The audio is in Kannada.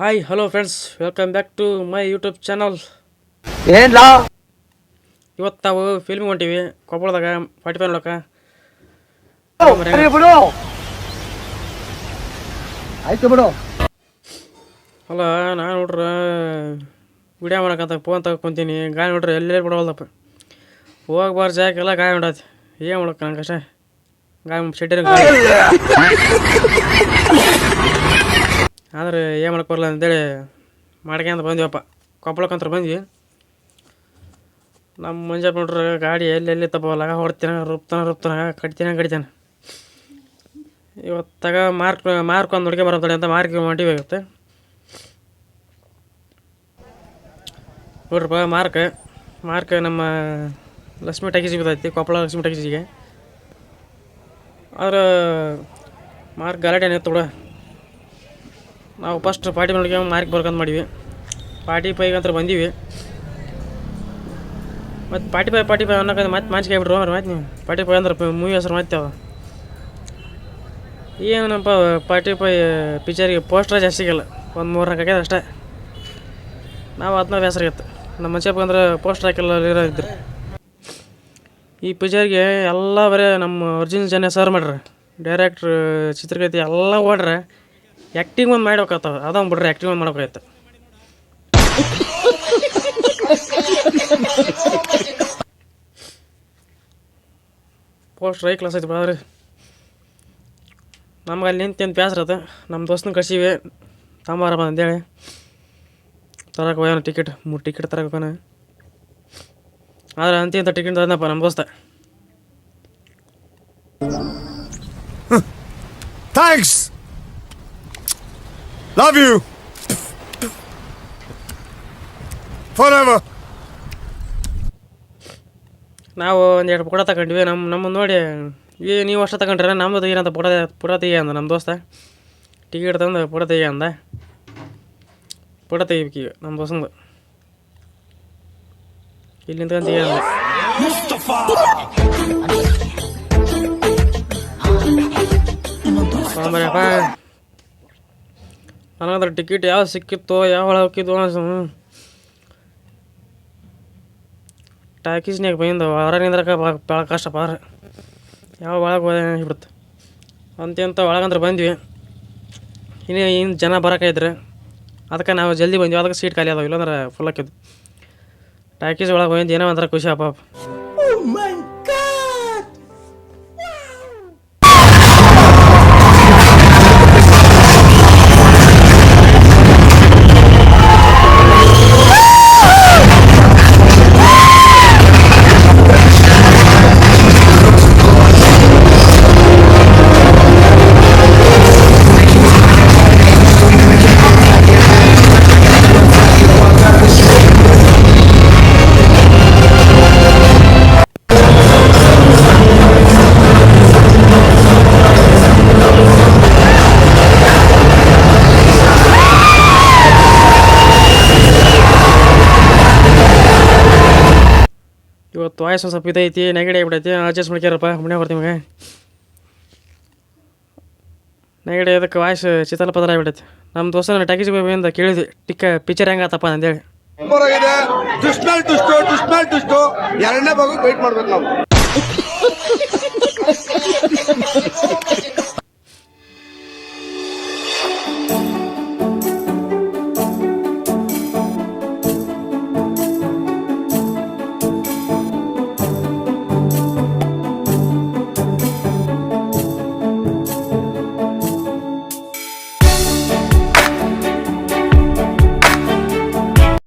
Hi hello friends, welcome back to my YouTube channel. ಏನ್ಲ ಇವತ್ತು ನಾವು ಫಿಲ್ಮಿಗೆ ಹೊಂಟೀವಿ ಕೊಪ್ಪಳದಾಗ 45 ನೋಡಕ್ಕೆ. ಬಿಡು ಆಯ್ತು ಬಿಡು. ಅಲ್ಲ ನಾನು ನೋಡ್ರೆ ವಿಡಿಯೋ ಮಾಡಕ್ಕಂತ ಫೋನ್ ತಗೊಂತೀನಿ, ಗಾಳಿ ನೋಡ್ರಿ ಎಲ್ಲೇ ಬಿಡವಲ್ದಪ್ಪ. ಹೋಗ್ಬಾರ ಜಾಕೆಲ್ಲ ಗಾಯ ಹೊಂಡತಿ. ಏನು ಮಾಡಕ್ಕೆ ನಂಗೆ ಅಷ್ಟೇ ಗಾಯ ಶೆಟ್ಟಿನ ಆದ್ರೆ ಏನು ಮಾಡಕ್ಕೆ ಬರಲ್ಲ ಅಂತೇಳಿ ಮಾಡ್ಕೊಂತ ಬಂದಿವಪ್ಪ. ಕೊಪ್ಪಳಕ್ಕಂತ ಬಂದ್ವಿ. ನಮ್ಮ ಮಂಜಪ್ಪ ನೋಡ್ರಿ ಗಾಡಿ ಎಲ್ಲೆಲ್ಲಿ ತಪ್ಪ ಲಗ ಹೊಡ್ತಾನೆ, ರುಪ್ತಾನೆ ಕಡಿತಾನೆ. ಇವತ್ತಾಗ ಮಾರ್ಕ್ ಒಂದು ಹುಡುಗಿ ಬರೋದಾಳೆ ಅಂತ ಮಾರ್ಕ್ ಹೊಂಟಿವಿ ಆಗುತ್ತೆ ನೋಡ್ರಪ್ಪ. ಮಾರ್ಕ್ ನಮ್ಮ ಲಕ್ಷ್ಮಿ ಟಾಕೀಸಿಗೆ ಬರ್ತೈತಿ, ಕೊಪ್ಪಳ ಲಕ್ಷ್ಮಿ ಟಾಕೀಸಿಗೆ. ಆದ್ರೆ ಮಾರ್ಕ್ ಗಲಾಟೆ ಏನಿತ್ತು ಬಿಡ. ನಾವು ಫಸ್ಟ್ ಪಾರ್ಟಿ ನೋಡ್ಕೊಂಡು ಮಾರ್ಕ್ ಬರ್ಕಂತ ಮಾಡೀವಿ. ಪಾರ್ಟಿ ಪೈಗಂತ ಬಂದೀವಿ. ಮತ್ತು ಪಾರ್ಟಿ ಪೈ ಅನ್ನೋಕೆ ಮತ್ತೆ ಮಾಂಚಿಗೆ ಆಗ್ಬಿಟ್ರು ಮತ್ತೆ ನೀವು ಪಾರ್ಟಿ ಪೈ ಅಂದ್ರೆ ಮೂವಿ ಹೆಸರು ಮತ್ತೆ ಅವ ಏನಪ್ಪ. ಪಾರ್ಟಿ ಪೈ ಪಿಕ್ಚರಿಗೆ ಪೋಸ್ಟರ್ ಜಾಸ್ತಿ ಸಿಗಲ್ಲ, ಒಂದು 3-4 ಆಗ್ಯದ ಅಷ್ಟೇ. ನಾವು ಅದನ್ನ ಬೇಸರಾಗಿತ್ತು. ನಮ್ಮ ಮಂಚಪ್ಪ ಅಂದ್ರೆ ಪೋಸ್ಟರ್ ಹಾಕಿಲ್ಲ ಇದ್ರು. ಈ ಪಿಕ್ಚರ್ಗೆ ಎಲ್ಲ ಬರೀ ನಮ್ಮ ಒರಿಜಿನಲ್ ಜನ ಸರ್ ಮಾಡ್ರಿ, ಡೈರೆಕ್ಟ್ರ್ ಚಿತ್ರಕಥೆ ಎಲ್ಲ ಓಡ್ರೆ ಆ್ಯಕ್ಟಿಂಗ್ ಒಂದು ಮಾಡ್ಬೇಕಾಗ್ತವ. ಅದೊಂದು ಬಿಡ್ರಿ, ಆ್ಯಕ್ಟಿಂಗ್ ಒಂದು ಮಾಡ್ಬೇಕಾಯ್ತು. ಪೋಸ್ಟ್ರ್ ಕ್ಲಾಸ್ ಐತಿ ಬಿಡ್ರಿ. ನಮ್ಗೆ ಅಲ್ಲಿ ನಿಂತು ಬೇಸರ ಅದು. ನಮ್ಮ ದೋಸ್ತನ ಕಳ್ಸೀವಿ ತಾಂಬಾರಪ್ಪ ಅಂತೇಳಿ ತರಕ್ಕೆ ಹೋಗ್ಯಾನ. ಟಿಕೆಟ್ 3 ಟಿಕೆಟ್ ತರಕ್ಕೆ ಹೋಗೋಣ. ಆದ್ರೆ ಅಂತಿಂತ ಟಿಕೆಟ್ ತಂದಪ್ಪ ನಮ್ಮ ದೋಸ್ತ. Thanks. Love you. Forever. ನಾವು ಒಂದೆರಡು ಪುಡ ತಗೊಂಡ್ವಿ. ನಮ್ಮನ್ನು ನೋಡಿ ನೀವು ಅಷ್ಟು ತಗೊಂಡ್ರೆ ನಮ್ಮದು ತೆಗೀರಂತ ಪುಡ ತೆಗಿ ಅಂದ ನಮ್ಮ ದೋಸ್ತ. ಟಿಕೆಟ್ ತಂದು ಪುಡ ತೆಗಿ ಅಂದ. ಪುಡ ತೆಗಿಬೇಕೀಗ ನಮ್ಮ ದೋಸ್ತಂದು. ಇಲ್ಲಿ ನಿಂತ್ಕೊಂಡು ತೆಗಿ ಅಂದ. ಸಾಂಬಾರಪ್ಪ ನನಗಂದ್ರೆ ಟಿಕೆಟ್ ಯಾವ ಸಿಕ್ಕಿತ್ತು ಯಾವ ಒಳಗೆ ಹೋಗಿದ್ದು ಟಾಕೀಸ್ನಾಗ ಬಂದು ಹೊರ ನಿಂದ್ರಕ್ಕೆ ಭಾಳ ಕಷ್ಟಪ್ಪ. ಯಾವ ಒಳಗೆ ಹೋಗ್ಬಿಡುತ್ತೆ ಅಂತ ಒಳಗಂದ್ರೆ ಬಂದ್ವಿ. ಇನ್ನು ಜನ ಬರೋಕ್ಕಾಯ್ತಾರೆ, ಅದಕ್ಕೆ ನಾವು ಜಲ್ದಿ ಬಂದ್ವಿ. ಅದಕ್ಕೆ ಸೀಟ್ ಖಾಲಿ ಅದಾವೆ, ಇಲ್ಲಾಂದ್ರೆ ಫುಲ್ ಹಾಕಿದ್ದು. ಟಾಕೀಸ್ ಒಳಗೆ ಬಂದು ಏನೋ ಒಂಥರ ಖುಷಿ ಅಪ್ಪ. ಇವತ್ತು ವಾಯ್ಸ್ ಒಂದು ಸ್ವಲ್ಪ ಇದೈತಿ, ನೆಗಡಿ ಆಗಿಬಿಟ್ಟೈತಿ. ಅಡ್ಜಸ್ಟ್ ಮಾಡ್ಕ್ಯಾರಪ್ಪ, ಮನೆ ಬರ್ತೀವಿ ಮಗ. ನೆಗಡಿ ಅದಕ್ಕೆ ವಾಯ್ಸ್ ಚಿತ್ತಲ ಪದರ ಆಗಿಬಿಟ್ಟೈತಿ. ನಮ್ಮ ದೋಸ್ತನ ಟಾಕೀಸ್ ಬಂದ ಕೇಳಿದ್ವಿ ಪಿಕ್ಚರ್ ಹೆಂಗಾತಪ್ಪ ಅಂತೇಳಿ. ದುಷ್ಟು ಎರಡನೇ ಭಾಗಕ್ಕೆ ವೆಯ್ಟ್ ಮಾಡ್ಬೇಕು ನಾವು.